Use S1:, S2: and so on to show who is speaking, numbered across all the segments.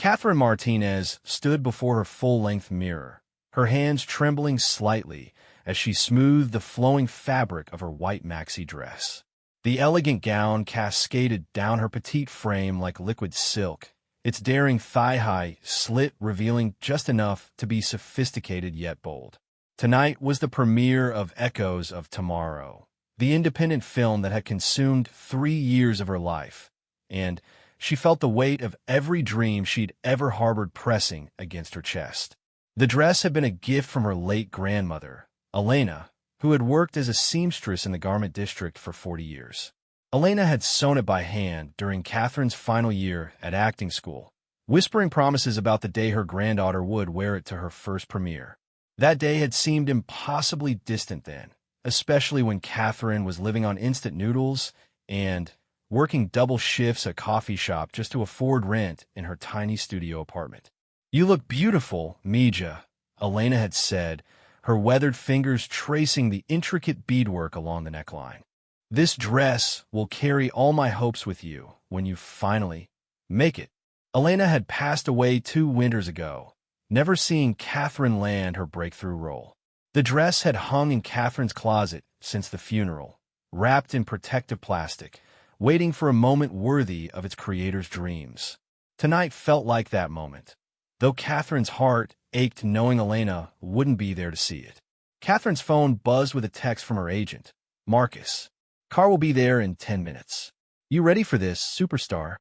S1: Catherine Martinez stood before her full-length mirror, her hands trembling slightly as she smoothed the flowing fabric of her white maxi dress. The elegant gown cascaded down her petite frame like liquid silk, its daring thigh-high slit revealing just enough to be sophisticated yet bold. Tonight was the premiere of Echoes of Tomorrow, the independent film that had consumed 3 years of her life, and she felt the weight of every dream she'd ever harbored pressing against her chest. The dress had been a gift from her late grandmother, Elena, who had worked as a seamstress in the garment district for 40 years. Elena had sewn it by hand during Catherine's final year at acting school, whispering promises about the day her granddaughter would wear it to her first premiere. That day had seemed impossibly distant then, especially when Catherine was living on instant noodles and working double shifts at a coffee shop just to afford rent in her tiny studio apartment. "You look beautiful, Mija," Elena had said, her weathered fingers tracing the intricate beadwork along the neckline. "This dress will carry all my hopes with you when you finally make it." Elena had passed away 2 winters ago, never seeing Catherine land her breakthrough role. The dress had hung in Catherine's closet since the funeral, wrapped in protective plastic, waiting for a moment worthy of its creator's dreams. Tonight felt like that moment, though Catherine's heart ached knowing Elena wouldn't be there to see it. Catherine's phone buzzed with a text from her agent, Marcus. "Car will be there in 10 minutes. You ready for this, superstar?"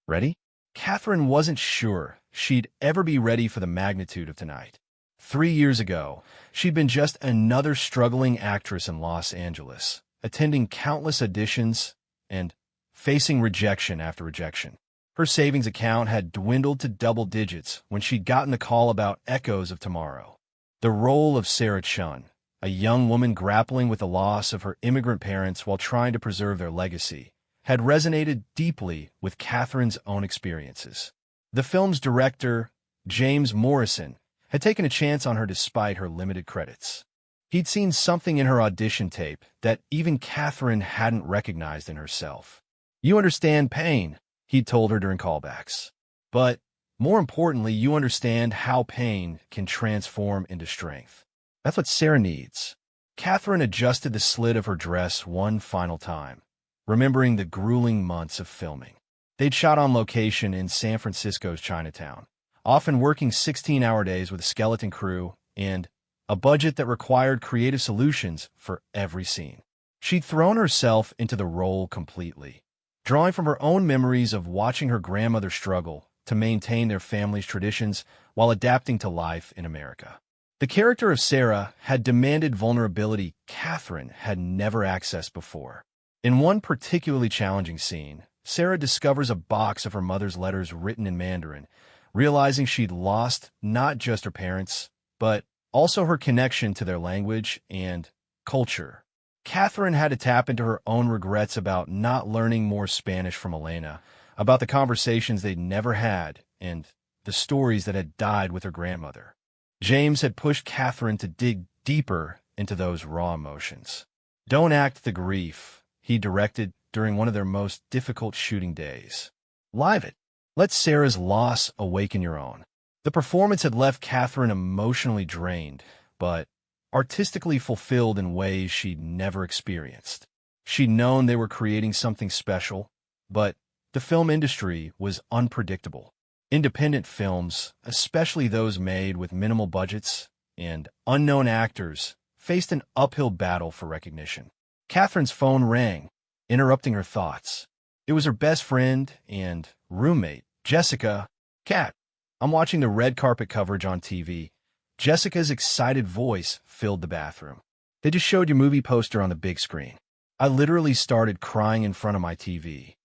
S1: Ready? Catherine wasn't sure she'd ever be ready for the magnitude of tonight. 3 years ago, she'd been just another struggling actress in Los Angeles, attending countless auditions and facing rejection after rejection. Her savings account had dwindled to double digits when she'd gotten the call about Echoes of Tomorrow. The role of Sarah Chun, a young woman grappling with the loss of her immigrant parents while trying to preserve their legacy, had resonated deeply with Catherine's own experiences. The film's director, James Morrison, had taken a chance on her despite her limited credits. He'd seen something in her audition tape that even Catherine hadn't recognized in herself. "You understand pain," he'd told her during callbacks. "But, more importantly, you understand how pain can transform into strength. That's what Sarah needs." Catherine adjusted the slit of her dress one final time, remembering the grueling months of filming. They'd shot on location in San Francisco's Chinatown, often working 16-hour days with a skeleton crew and a budget that required creative solutions for every scene. She'd thrown herself into the role completely, drawing from her own memories of watching her grandmother struggle to maintain their family's traditions while adapting to life in America. The character of Sarah had demanded vulnerability Catherine had never accessed before. In one particularly challenging scene, Sarah discovers a box of her mother's letters written in Mandarin, realizing she'd lost not just her parents, but also her connection to their language and culture. Catherine had to tap into her own regrets about not learning more Spanish from Elena, about the conversations they'd never had, and the stories that had died with her grandmother. James had pushed Catherine to dig deeper into those raw emotions. "Don't act the grief," he directed during one of their most difficult shooting days. "Live it. Let Sarah's loss awaken your own." The performance had left Catherine emotionally drained, but artistically fulfilled in ways she'd never experienced. She'd known they were creating something special, but the film industry was unpredictable. Independent films, especially those made with minimal budgets and unknown actors, faced an uphill battle for recognition. Catherine's phone rang, interrupting her thoughts. It was her best friend and roommate, Jessica. "Kat, I'm watching the red carpet coverage on TV." Jessica's excited voice filled the bathroom. "They just showed your movie poster on the big screen." I literally started crying in front of my TV.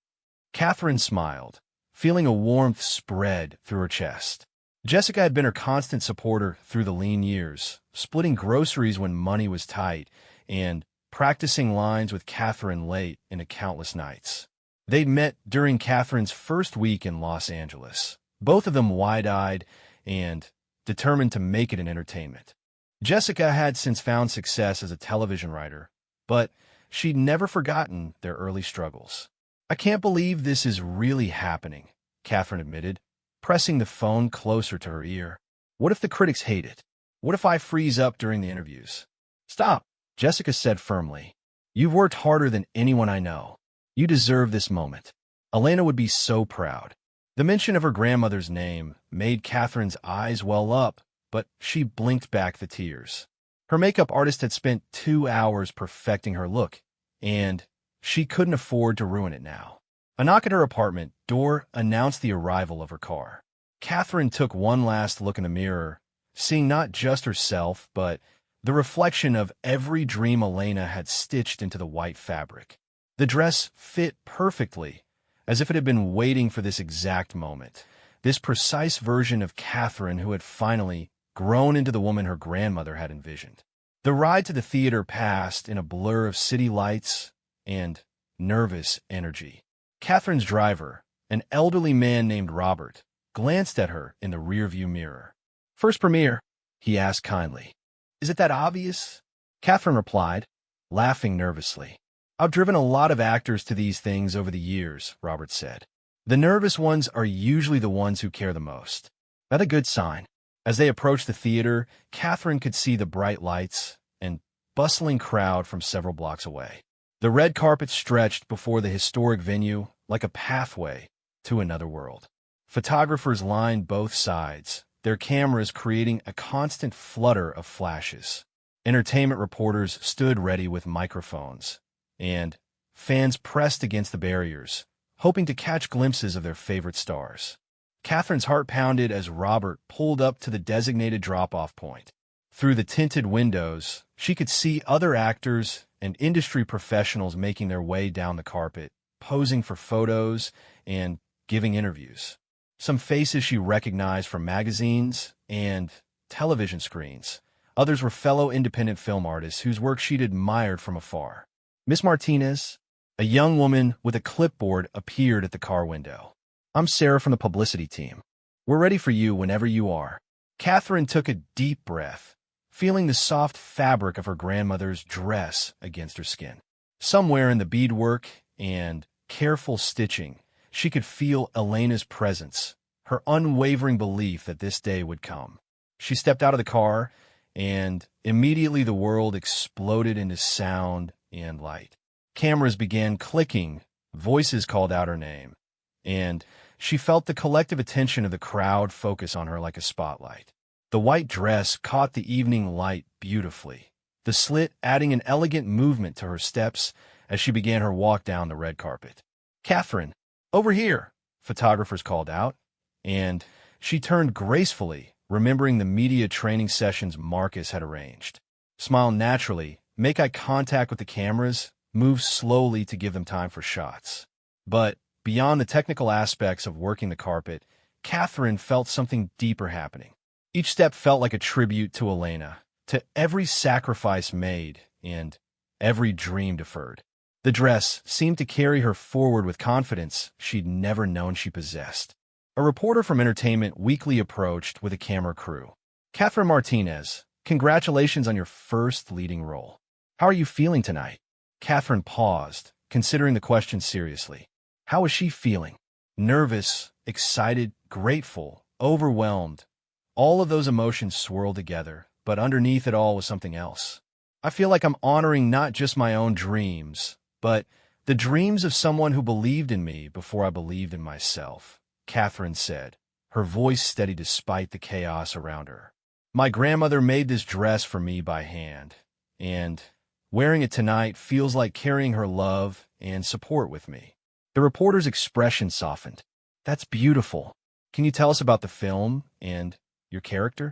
S1: Catherine smiled, feeling a warmth spread through her chest. Jessica had been her constant supporter through the lean years, splitting groceries when money was tight, and practicing lines with Catherine late into countless nights. They'd met during Catherine's first week in Los Angeles, both of them wide-eyed and determined to make it in entertainment. Jessica had since found success as a television writer, but she'd never forgotten their early struggles. "I can't believe this is really happening," Catherine admitted, pressing the phone closer to her ear. What if the critics hate it? What if I freeze up during the interviews? Stop, Jessica said firmly. You've worked harder than anyone I know. You deserve this moment. Elena would be so proud. The mention of her grandmother's name made Catherine's eyes well up, but she blinked back the tears. Her makeup artist had spent 2 hours perfecting her look, and she couldn't afford to ruin it now. A knock at her apartment door announced the arrival of her car. Catherine took one last look in the mirror, seeing not just herself, but the reflection of every dream Elena had stitched into the white fabric. The dress fit perfectly, as if it had been waiting for this exact moment. This precise version of Catherine who had finally grown into the woman her grandmother had envisioned. The ride to the theater passed in a blur of city lights and nervous energy. Catherine's driver, an elderly man named Robert, glanced at her in the rearview mirror. "First premiere?" he asked kindly. "Is it that obvious?" Catherine replied, laughing nervously. "I've driven a lot of actors to these things over the years," Robert said. "The nervous ones are usually the ones who care the most." That's a good sign. As they approached the theater, Catherine could see the bright lights and bustling crowd from several blocks away. The red carpet stretched before the historic venue like a pathway to another world. Photographers lined both sides, their cameras creating a constant flutter of flashes. Entertainment reporters stood ready with microphones, and fans pressed against the barriers, hoping to catch glimpses of their favorite stars. Catherine's heart pounded as Robert pulled up to the designated drop-off point. Through the tinted windows, she could see other actors and industry professionals making their way down the carpet, posing for photos and giving interviews. Some faces she recognized from magazines and television screens. Others were fellow independent film artists whose work she'd admired from afar. "Miss Martinez," a young woman with a clipboard appeared at the car window. "I'm Sarah from the publicity team. We're ready for you whenever you are." Catherine took a deep breath, feeling the soft fabric of her grandmother's dress against her skin. Somewhere in the beadwork and careful stitching, she could feel Elena's presence, her unwavering belief that this day would come. She stepped out of the car, and immediately the world exploded into sound and light. Cameras began clicking, voices called out her name, and she felt the collective attention of the crowd focus on her like a spotlight. The white dress caught the evening light beautifully, the slit adding an elegant movement to her steps as she began her walk down the red carpet. "Catherine, over here," photographers called out, and she turned gracefully, remembering the media training sessions Marcus had arranged. Smile naturally, make eye contact with the cameras, move slowly to give them time for shots. But beyond the technical aspects of working the carpet, Catherine felt something deeper happening. Each step felt like a tribute to Elena, to every sacrifice made and every dream deferred. The dress seemed to carry her forward with confidence she'd never known she possessed. A reporter from Entertainment Weekly approached with a camera crew. "Catherine Martinez, congratulations on your first leading role. How are you feeling tonight?" Catherine paused, considering the question seriously. How was she feeling? Nervous, excited, grateful, overwhelmed. All of those emotions swirled together, but underneath it all was something else. "I feel like I'm honoring not just my own dreams, but the dreams of someone who believed in me before I believed in myself," Catherine said, her voice steady despite the chaos around her. "My grandmother made this dress for me by hand, and wearing it tonight feels like carrying her love and support with me." The reporter's expression softened. "That's beautiful. Can you tell us about the film and your character?"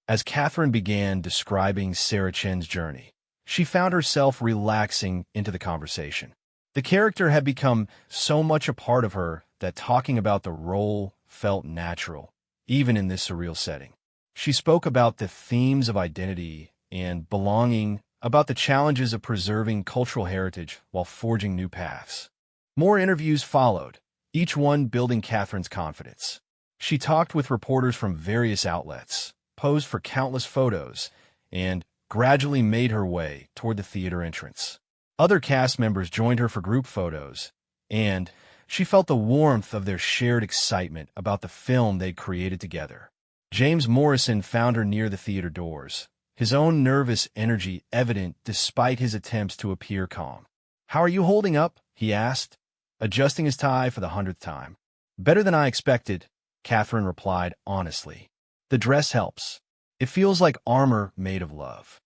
S1: As Catherine began describing Sarah Chen's journey, she found herself relaxing into the conversation. The character had become so much a part of her that talking about the role felt natural, even in this surreal setting. She spoke about the themes of identity and belonging, about the challenges of preserving cultural heritage while forging new paths. More interviews followed, each one building Catherine's confidence. She talked with reporters from various outlets, posed for countless photos, and gradually made her way toward the theater entrance. Other cast members joined her for group photos, and She felt the warmth of their shared excitement about the film they'd created together. James Morrison found her near the theater doors, his own nervous energy evident despite his attempts to appear calm. "How are you holding up?" he asked, adjusting his tie for the 100th time. "Better than I expected," Catherine replied honestly. "The dress helps. It feels like armor made of love."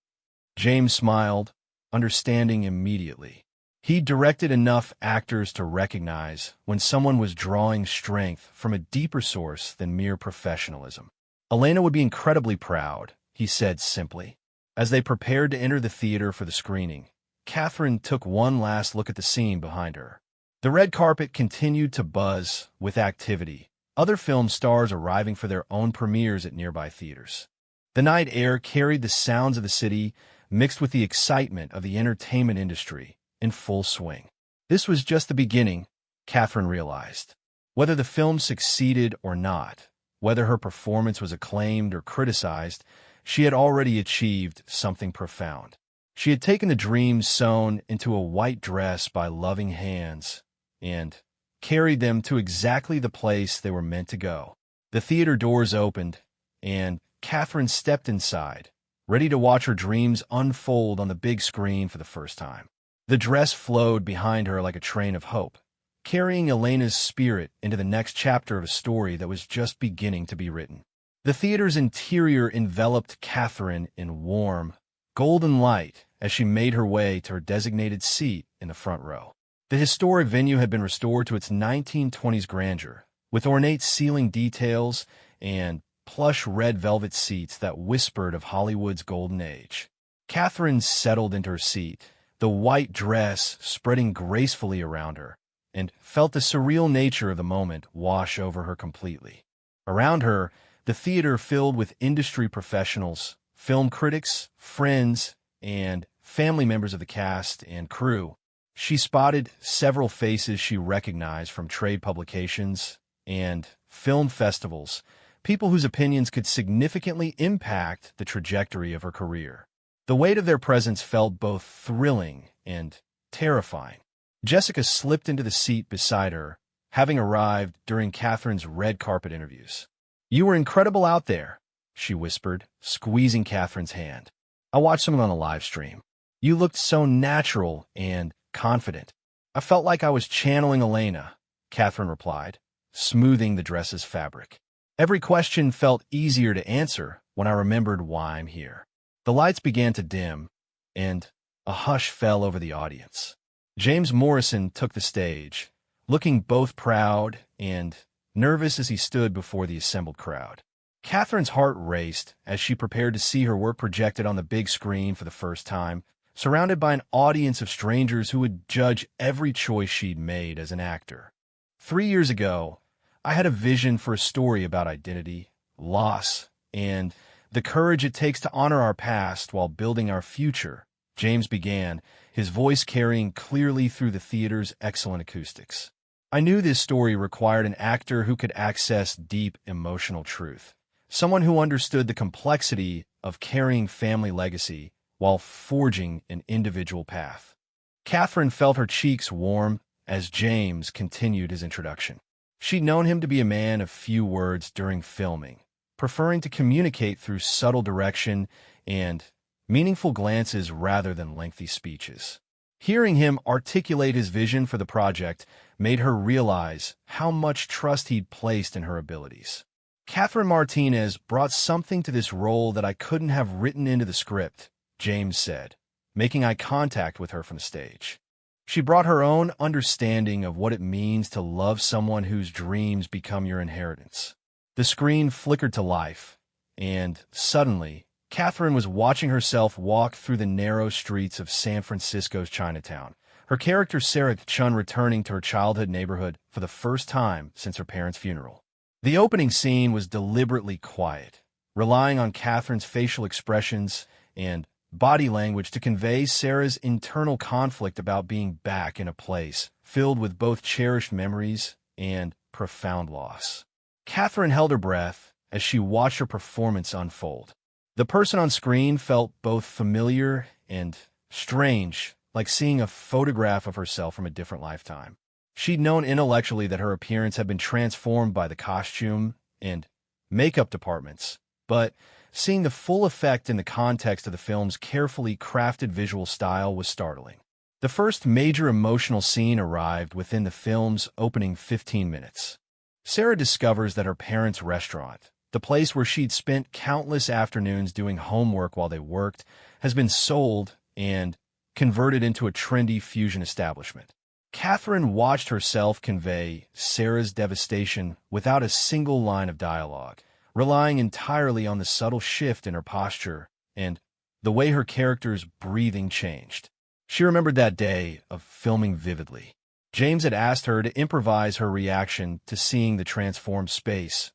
S1: James smiled, understanding immediately. He directed enough actors to recognize when someone was drawing strength from a deeper source than mere professionalism. "Elena would be incredibly proud," he said simply. As they prepared to enter the theater for the screening, Catherine took one last look at the scene behind her. The red carpet continued to buzz with activity, other film stars arriving for their own premieres at nearby theaters. The night air carried the sounds of the city, mixed with the excitement of the entertainment industry, in full swing. This was just the beginning, Catherine realized. Whether the film succeeded or not, whether her performance was acclaimed or criticized, she had already achieved something profound. She had taken the dreams sewn into a white dress by loving hands and carried them to exactly the place they were meant to go. The theater doors opened, and Catherine stepped inside, ready to watch her dreams unfold on the big screen for the first time. The dress flowed behind her like a train of hope, carrying Elena's spirit into the next chapter of a story that was just beginning to be written. The theater's interior enveloped Catherine in warm, golden light as she made her way to her designated seat in the front row. The historic venue had been restored to its 1920s grandeur, with ornate ceiling details and plush red velvet seats that whispered of Hollywood's golden age. Catherine settled into her seat, the white dress spreading gracefully around her, and felt the surreal nature of the moment wash over her completely. Around her, the theater filled with industry professionals, film critics, friends, and family members of the cast and crew. She spotted several faces she recognized from trade publications and film festivals, people whose opinions could significantly impact the trajectory of her career. The weight of their presence felt both thrilling and terrifying. Jessica slipped into the seat beside her, having arrived during Catherine's red carpet interviews. "You were incredible out there," she whispered, squeezing Catherine's hand. "I watched some of it on the live stream. You looked so natural and confident. I felt like I was channeling Elena," Catherine replied, smoothing the dress's fabric. "Every question felt easier to answer when I remembered why I'm here." The lights began to dim, and a hush fell over the audience. James Morrison took the stage, looking both proud and nervous as he stood before the assembled crowd. Catherine's heart raced as she prepared to see her work projected on the big screen for the first time, surrounded by an audience of strangers who would judge every choice she'd made as an actor. 3 years ago, I had a vision for a story about identity, loss, and the courage it takes to honor our past while building our future, James began, his voice carrying clearly through the theater's excellent acoustics. I knew this story required an actor who could access deep emotional truth, someone who understood the complexity of carrying family legacy while forging an individual path. Catherine felt her cheeks warm as James continued his introduction. She'd known him to be a man of few words during filming, preferring to communicate through subtle direction and meaningful glances rather than lengthy speeches. Hearing him articulate his vision for the project made her realize how much trust he'd placed in her abilities. "Catherine Martinez brought something to this role that I couldn't have written into the script," James said, making eye contact with her from the stage. "She brought her own understanding of what it means to love someone whose dreams become your inheritance." The screen flickered to life, and suddenly, Catherine was watching herself walk through the narrow streets of San Francisco's Chinatown, her character Sarah Chun returning to her childhood neighborhood for the first time since her parents' funeral. The opening scene was deliberately quiet, relying on Catherine's facial expressions and body language to convey Sarah's internal conflict about being back in a place filled with both cherished memories and profound loss. Catherine held her breath as she watched her performance unfold. The person on screen felt both familiar and strange, like seeing a photograph of herself from a different lifetime. She'd known intellectually that her appearance had been transformed by the costume and makeup departments, but seeing the full effect in the context of the film's carefully crafted visual style was startling. The first major emotional scene arrived within the film's opening 15 minutes. Sarah discovers that her parents' restaurant, the place where she'd spent countless afternoons doing homework while they worked, has been sold and converted into a trendy fusion establishment. Catherine watched herself convey Sarah's devastation without a single line of dialogue, relying entirely on the subtle shift in her posture and the way her character's breathing changed. She remembered that day of filming vividly. James had asked her to improvise her reaction to seeing the transformed space,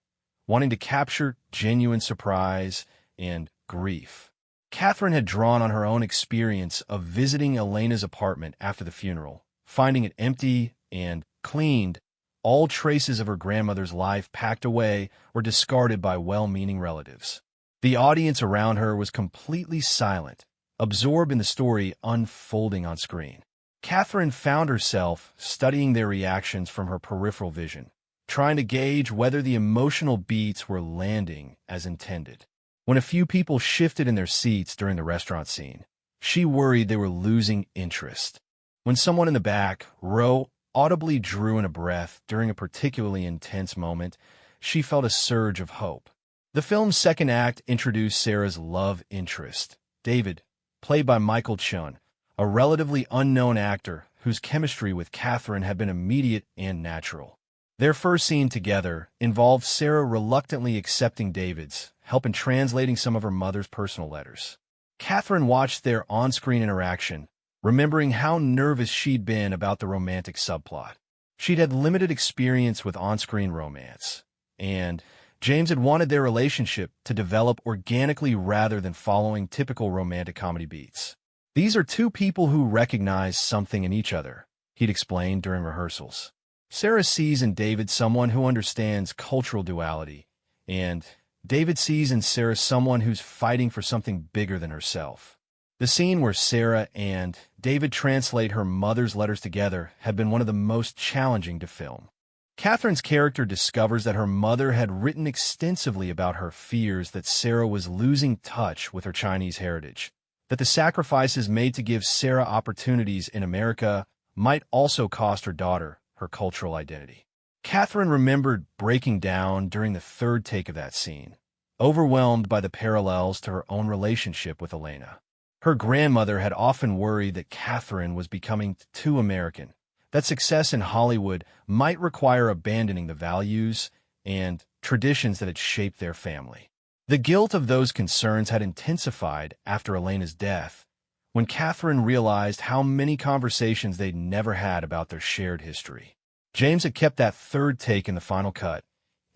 S1: wanting to capture genuine surprise and grief. Catherine had drawn on her own experience of visiting Elena's apartment after the funeral, finding it empty and cleaned, all traces of her grandmother's life packed away or discarded by well-meaning relatives. The audience around her was completely silent, absorbed in the story unfolding on screen. Catherine found herself studying their reactions from her peripheral vision, trying to gauge whether the emotional beats were landing as intended. When a few people shifted in their seats during the restaurant scene, she worried they were losing interest. When someone in the back row audibly drew in a breath during a particularly intense moment, she felt a surge of hope. The film's second act introduced Sarah's love interest, David, played by Michael Chun, a relatively unknown actor whose chemistry with Catherine had been immediate and natural. Their first scene together involved Sarah reluctantly accepting David's help in translating some of her mother's personal letters. Catherine watched their on-screen interaction, remembering how nervous she'd been about the romantic subplot. She'd had limited experience with on-screen romance, and James had wanted their relationship to develop organically rather than following typical romantic comedy beats. "These are two people who recognize something in each other," he'd explained during rehearsals. Sarah sees in David someone who understands cultural duality, and David sees in Sarah someone who's fighting for something bigger than herself. The scene where Sarah and David translate her mother's letters together had been one of the most challenging to film. Catherine's character discovers that her mother had written extensively about her fears that Sarah was losing touch with her Chinese heritage, that the sacrifices made to give Sarah opportunities in America might also cost her daughter her cultural identity. Catherine remembered breaking down during the third take of that scene, overwhelmed by the parallels to her own relationship with Elena. Her grandmother had often worried that Catherine was becoming too American, that success in Hollywood might require abandoning the values and traditions that had shaped their family. The guilt of those concerns had intensified after Elena's death, when Catherine realized how many conversations they'd never had about their shared history. James had kept that third take in the final cut,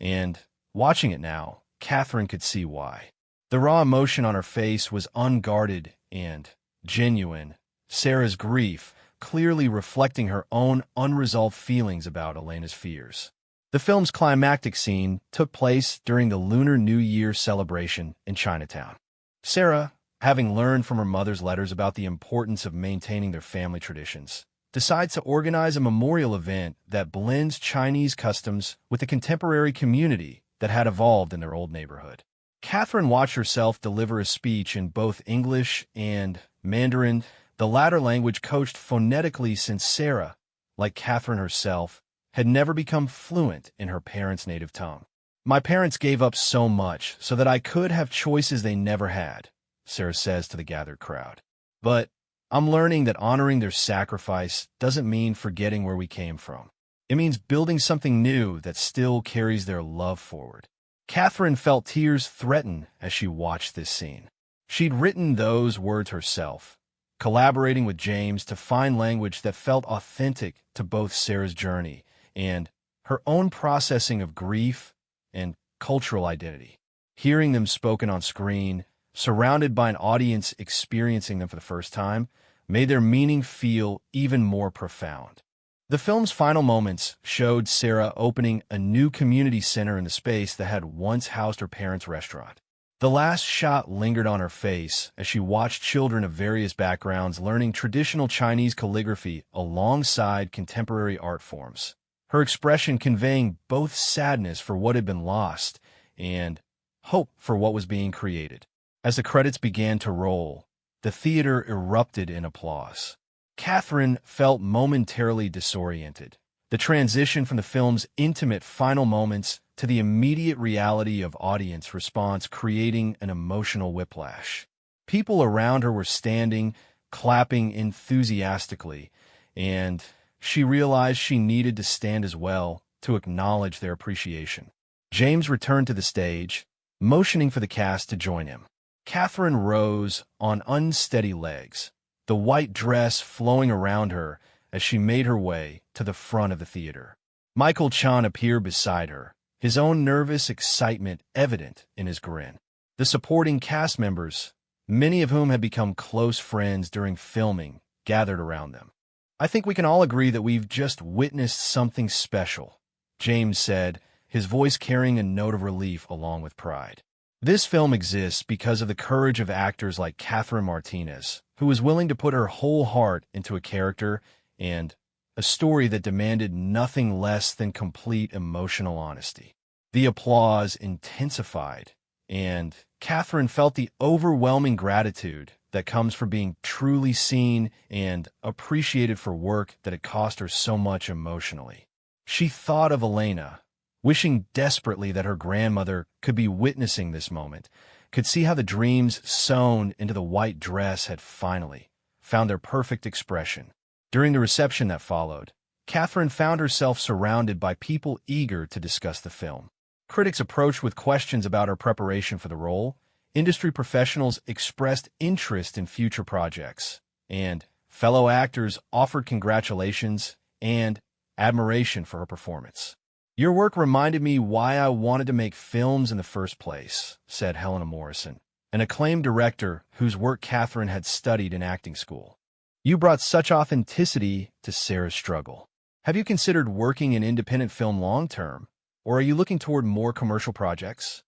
S1: and, watching it now, Catherine could see why. The raw emotion on her face was unguarded and genuine, Sarah's grief clearly reflecting her own unresolved feelings about Elena's fears. The film's climactic scene took place during the Lunar New Year celebration in Chinatown. Sarah, having learned from her mother's letters about the importance of maintaining their family traditions, decides to organize a memorial event that blends Chinese customs with the contemporary community that had evolved in their old neighborhood. Catherine watched herself deliver a speech in both English and Mandarin, the latter language coached phonetically since Sarah, like Catherine herself, had never become fluent in her parents' native tongue. "My parents gave up so much so that I could have choices they never had," Sarah says to the gathered crowd. "But I'm learning that honoring their sacrifice doesn't mean forgetting where we came from. It means building something new that still carries their love forward." Catherine felt tears threaten as she watched this scene. She'd written those words herself, collaborating with James to find language that felt authentic to both Sarah's journey and her own processing of grief and cultural identity. Hearing them spoken on screen, surrounded by an audience experiencing them for the first time, made their meaning feel even more profound. The film's final moments showed Sarah opening a new community center in the space that had once housed her parents' restaurant. The last shot lingered on her face as she watched children of various backgrounds learning traditional Chinese calligraphy alongside contemporary art forms, her expression conveying both sadness for what had been lost and hope for what was being created. As the credits began to roll, the theater erupted in applause. Catherine felt momentarily disoriented. The transition from the film's intimate final moments to the immediate reality of audience response creating an emotional whiplash. People around her were standing, clapping enthusiastically, and she realized she needed to stand as well to acknowledge their appreciation. James returned to the stage, motioning for the cast to join him. Catherine rose on unsteady legs, the white dress flowing around her as she made her way to the front of the theater. Michael Chan appeared beside her, his own nervous excitement evident in his grin. The supporting cast members, many of whom had become close friends during filming, gathered around them. "I think we can all agree that we've just witnessed something special," James said, his voice carrying a note of relief along with pride. This film exists because of the courage of actors like Catherine Martinez, who was willing to put her whole heart into a character and a story that demanded nothing less than complete emotional honesty. The applause intensified, and Catherine felt the overwhelming gratitude that comes from being truly seen and appreciated for work that had cost her so much emotionally. She thought of Elena, wishing desperately that her grandmother could be witnessing this moment, could see how the dreams sewn into the white dress had finally found their perfect expression. During the reception that followed, Catherine found herself surrounded by people eager to discuss the film. Critics approached with questions about her preparation for the role, industry professionals expressed interest in future projects, and fellow actors offered congratulations and admiration for her performance. "Your work reminded me why I wanted to make films in the first place," said Helena Morrison, an acclaimed director whose work Catherine had studied in acting school. "You brought such authenticity to Sarah's struggle. Have you considered working in independent film long-term, or are you looking toward more commercial projects?"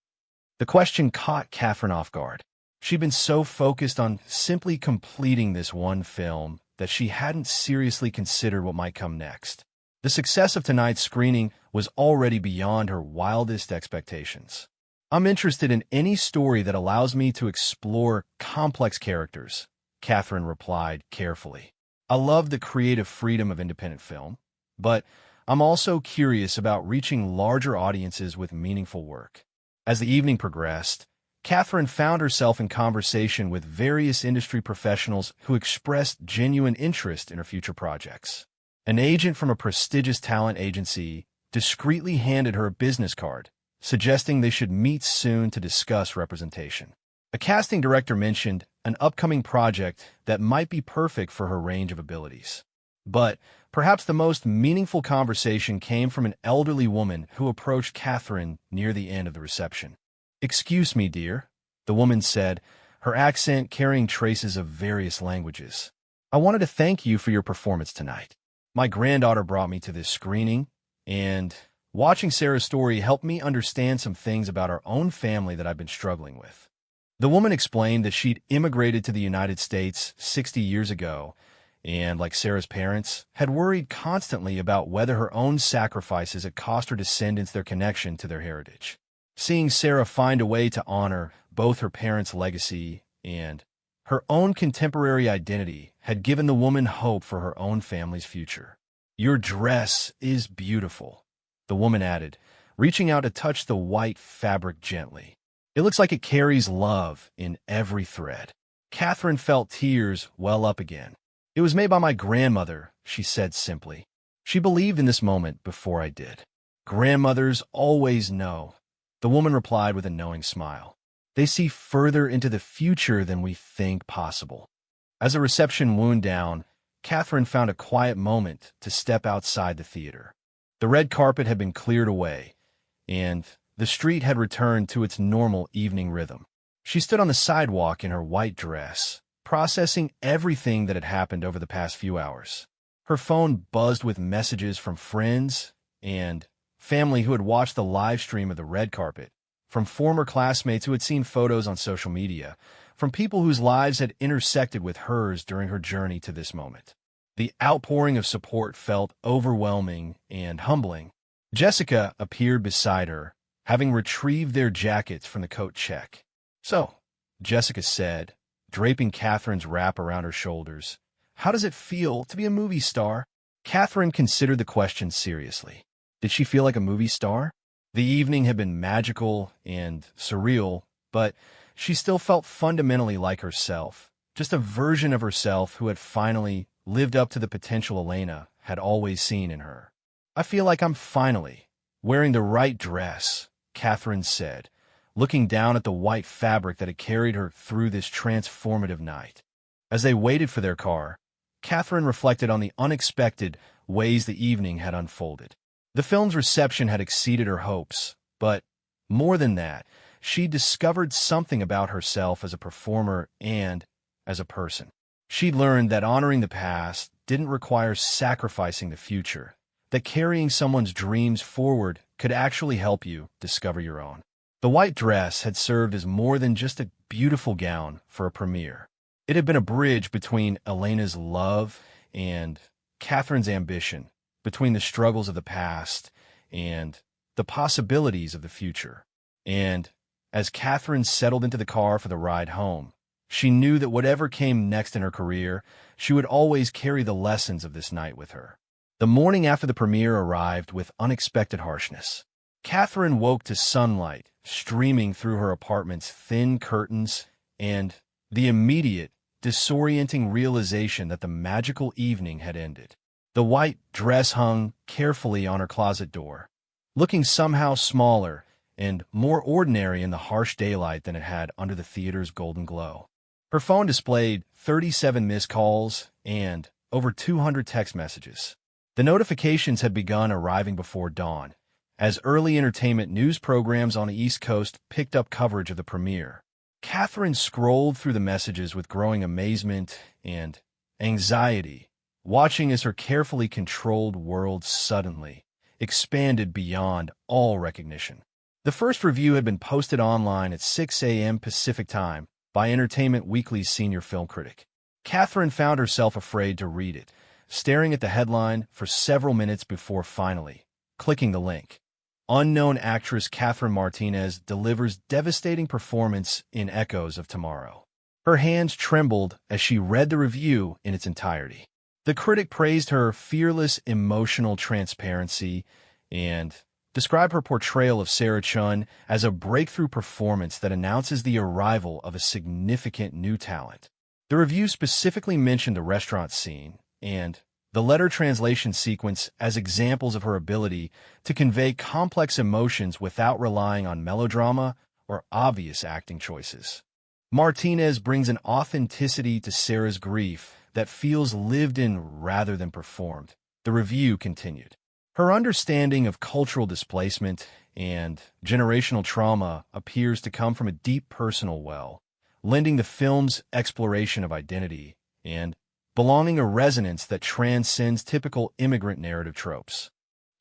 S1: The question caught Catherine off guard. She'd been so focused on simply completing this one film that she hadn't seriously considered what might come next. The success of tonight's screening was already beyond her wildest expectations. "I'm interested in any story that allows me to explore complex characters," Catherine replied carefully. "I love the creative freedom of independent film, but I'm also curious about reaching larger audiences with meaningful work." As the evening progressed, Catherine found herself in conversation with various industry professionals who expressed genuine interest in her future projects. An agent from a prestigious talent agency discreetly handed her a business card, suggesting they should meet soon to discuss representation. A casting director mentioned an upcoming project that might be perfect for her range of abilities. But perhaps the most meaningful conversation came from an elderly woman who approached Catherine near the end of the reception. "Excuse me, dear," the woman said, her accent carrying traces of various languages. "I wanted to thank you for your performance tonight. My granddaughter brought me to this screening, and watching Sarah's story helped me understand some things about our own family that I've been struggling with." The woman explained that she'd immigrated to the United States 60 years ago, and, like Sarah's parents, had worried constantly about whether her own sacrifices had cost her descendants their connection to their heritage. Seeing Sarah find a way to honor both her parents' legacy and her own contemporary identity had given the woman hope for her own family's future. "Your dress is beautiful," the woman added, reaching out to touch the white fabric gently. "It looks like it carries love in every thread." Catherine felt tears well up again. "It was made by my grandmother," she said simply. "She believed in this moment before I did." "Grandmothers always know," the woman replied with a knowing smile. "They see further into the future than we think possible." As the reception wound down, Catherine found a quiet moment to step outside the theater. The red carpet had been cleared away, and the street had returned to its normal evening rhythm. She stood on the sidewalk in her white dress, processing everything that had happened over the past few hours. Her phone buzzed with messages from friends and family who had watched the live stream of the red carpet from former classmates who had seen photos on social media, from people whose lives had intersected with hers during her journey to this moment. The outpouring of support felt overwhelming and humbling. Jessica appeared beside her, having retrieved their jackets from the coat check. "So," Jessica said, draping Catherine's wrap around her shoulders, "how does it feel to be a movie star?" Catherine considered the question seriously. Did she feel like a movie star? The evening had been magical and surreal, but she still felt fundamentally like herself, just a version of herself who had finally lived up to the potential Elena had always seen in her. "I feel like I'm finally wearing the right dress," Catherine said, looking down at the white fabric that had carried her through this transformative night. As they waited for their car, Catherine reflected on the unexpected ways the evening had unfolded. The film's reception had exceeded her hopes, but more than that, she discovered something about herself as a performer and as a person. She'd learned that honoring the past didn't require sacrificing the future, that carrying someone's dreams forward could actually help you discover your own. The white dress had served as more than just a beautiful gown for a premiere. It had been a bridge between Elena's love and Catherine's ambition, between the struggles of the past and the possibilities of the future. And as Catherine settled into the car for the ride home, she knew that whatever came next in her career, she would always carry the lessons of this night with her. The morning after the premiere arrived with unexpected harshness. Catherine woke to sunlight streaming through her apartment's thin curtains and the immediate, disorienting realization that the magical evening had ended. The white dress hung carefully on her closet door, looking somehow smaller and more ordinary in the harsh daylight than it had under the theater's golden glow. Her phone displayed 37 missed calls and over 200 text messages. The notifications had begun arriving before dawn, as early entertainment news programs on the East Coast picked up coverage of the premiere. Catherine scrolled through the messages with growing amazement and anxiety, watching as her carefully controlled world suddenly expanded beyond all recognition. The first review had been posted online at 6 a.m. Pacific Time by Entertainment Weekly's senior film critic. Catherine found herself afraid to read it, staring at the headline for several minutes before finally clicking the link. Unknown actress Catherine Martinez delivers devastating performance in Echoes of Tomorrow. Her hands trembled as she read the review in its entirety. The critic praised her fearless emotional transparency and described her portrayal of Sarah Chun as a breakthrough performance that announces the arrival of a significant new talent. The review specifically mentioned the restaurant scene and the letter translation sequence as examples of her ability to convey complex emotions without relying on melodrama or obvious acting choices. Martinez brings an authenticity to Sarah's grief that feels lived in rather than performed, the review continued. Her understanding of cultural displacement and generational trauma appears to come from a deep personal well, lending the film's exploration of identity and belonging a resonance that transcends typical immigrant narrative tropes.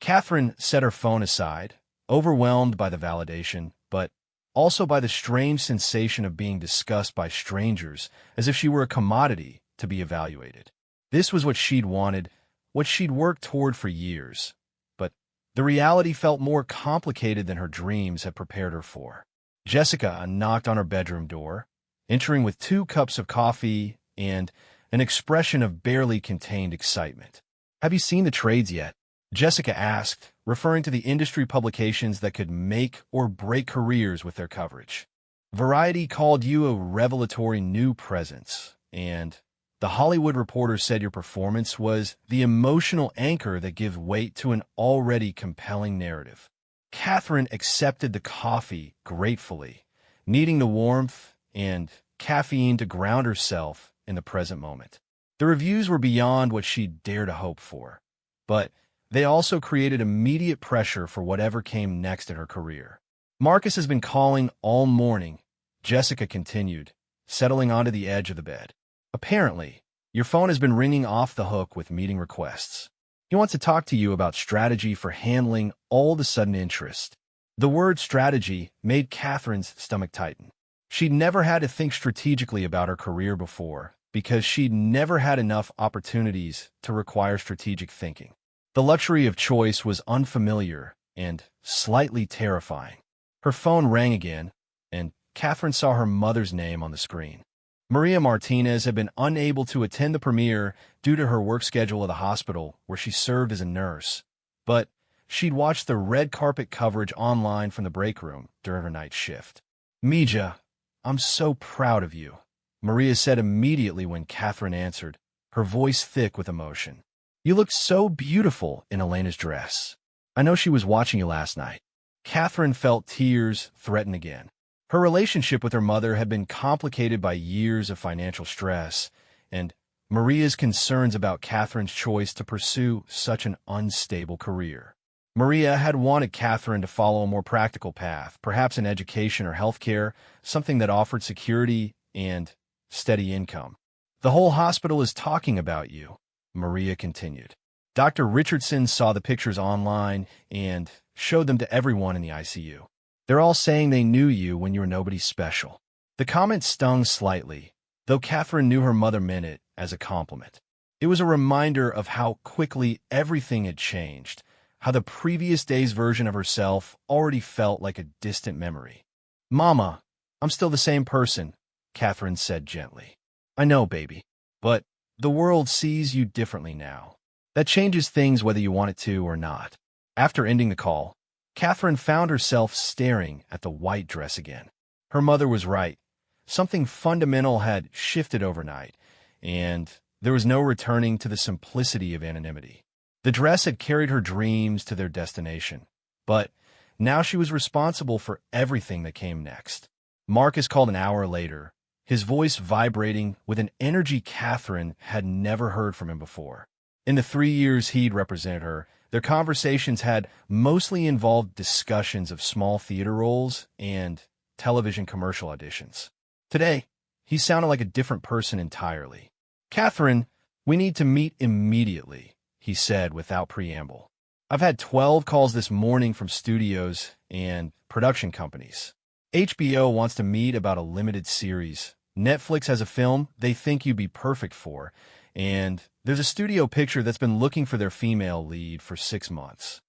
S1: Catherine set her phone aside, overwhelmed by the validation, but also by the strange sensation of being discussed by strangers as if she were a commodity to be evaluated. This was what she'd wanted, what she'd worked toward for years, but the reality felt more complicated than her dreams had prepared her for. Jessica knocked on her bedroom door, entering with 2 cups of coffee and an expression of barely contained excitement. "Have you seen the trades yet?" Jessica asked, referring to the industry publications that could make or break careers with their coverage. Variety called you a revelatory new presence, and The Hollywood Reporter said your performance was the emotional anchor that gives weight to an already compelling narrative. Catherine accepted the coffee gratefully, needing the warmth and caffeine to ground herself in the present moment. The reviews were beyond what she'd dare to hope for, but they also created immediate pressure for whatever came next in her career. "Marcus has been calling all morning," Jessica continued, settling onto the edge of the bed. "Apparently, your phone has been ringing off the hook with meeting requests. He wants to talk to you about strategy for handling all the sudden interest." The word strategy made Catherine's stomach tighten. She'd never had to think strategically about her career before, because she'd never had enough opportunities to require strategic thinking. The luxury of choice was unfamiliar and slightly terrifying. Her phone rang again, and Catherine saw her mother's name on the screen. Maria Martinez had been unable to attend the premiere due to her work schedule at the hospital where she served as a nurse, but she'd watched the red carpet coverage online from the break room during her night shift. "Mija, I'm so proud of you," Maria said immediately when Catherine answered, her voice thick with emotion. "You looked so beautiful in Elena's dress. I know she was watching you last night." Catherine felt tears threaten again. Her relationship with her mother had been complicated by years of financial stress, and Maria's concerns about Catherine's choice to pursue such an unstable career. Maria had wanted Catherine to follow a more practical path, perhaps in education or healthcare, something that offered security and steady income. "The whole hospital is talking about you," Maria continued. Dr. Richardson saw the pictures online and showed them to everyone in the ICU. "They're all saying they knew you when you were nobody special." The comment stung slightly, though Catherine knew her mother meant it as a compliment. It was a reminder of how quickly everything had changed, how the previous day's version of herself already felt like a distant memory. "Mama, I'm still the same person," Catherine said gently. "I know, baby, but the world sees you differently now. That changes things whether you want it to or not." After ending the call, Catherine found herself staring at the white dress again. Her mother was right. Something fundamental had shifted overnight, and there was no returning to the simplicity of anonymity. The dress had carried her dreams to their destination, but now she was responsible for everything that came next. Marcus called an hour later, his voice vibrating with an energy Catherine had never heard from him before. In the 3 years he'd represented her, their conversations had mostly involved discussions of small theater roles and television commercial auditions. Today, he sounded like a different person entirely. "Catherine, we need to meet immediately," he said without preamble. "I've had 12 calls this morning from studios and production companies. HBO wants to meet about a limited series. Netflix has a film they think you'd be perfect for, and there's a studio picture that's been looking for their female lead for 6 months."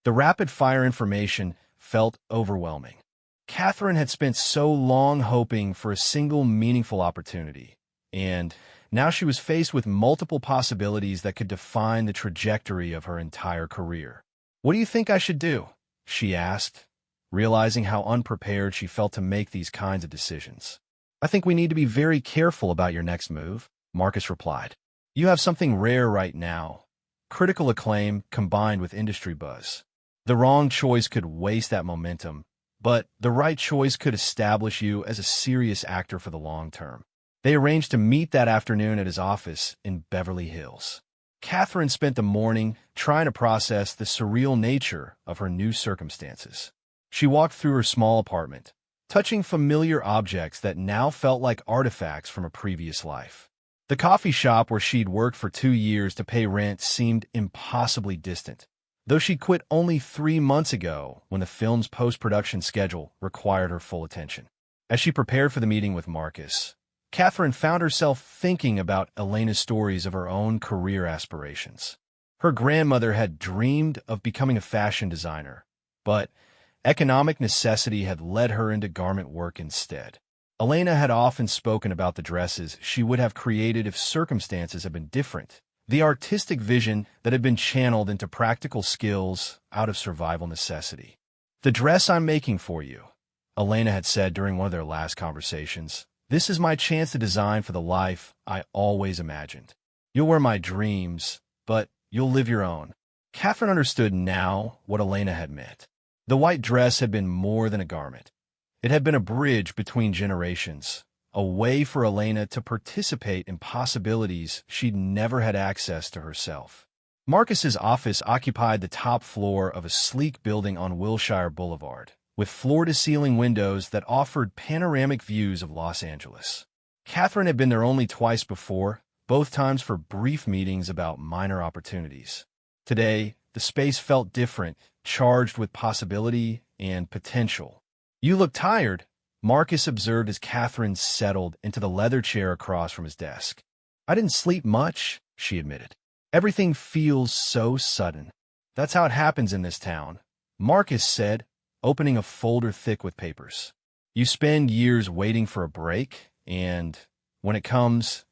S1: The rapid-fire information felt overwhelming. Catherine had spent so long hoping for a single meaningful opportunity, and now she was faced with multiple possibilities that could define the trajectory of her entire career. "What do you think I should do?" she asked, realizing how unprepared she felt to make these kinds of decisions. "I think we need to be very careful about your next move," Marcus replied. "You have something rare right now, critical acclaim combined with industry buzz. The wrong choice could waste that momentum, but the right choice could establish you as a serious actor for the long term." They arranged to meet that afternoon at his office in Beverly Hills. Catherine spent the morning trying to process the surreal nature of her new circumstances. She walked through her small apartment, touching familiar objects that now felt like artifacts from a previous life. The coffee shop where she'd worked for 2 years to pay rent seemed impossibly distant, though she quit only 3 months ago when the film's post-production schedule required her full attention. As she prepared for the meeting with Marcus, Catherine found herself thinking about Elena's stories of her own career aspirations. Her grandmother had dreamed of becoming a fashion designer, but economic necessity had led her into garment work instead. Elena had often spoken about the dresses she would have created if circumstances had been different, the artistic vision that had been channeled into practical skills out of survival necessity. "The dress I'm making for you," Elena had said during one of their last conversations, "this is my chance to design for the life I always imagined. You'll wear my dreams, but you'll live your own." Catherine understood now what Elena had meant. The white dress had been more than a garment. It had been a bridge between generations, a way for Elena to participate in possibilities she'd never had access to herself. Marcus's office occupied the top floor of a sleek building on Wilshire Boulevard, with floor-to-ceiling windows that offered panoramic views of Los Angeles. Catherine had been there only twice before, both times for brief meetings about minor opportunities. Today, the space felt different, charged with possibility and potential. "You look tired," Marcus observed as Catherine settled into the leather chair across from his desk. "I didn't sleep much," she admitted. "Everything feels so sudden." "That's how it happens in this town," Marcus said, opening a folder thick with papers. "You spend years waiting for a break, and when it comes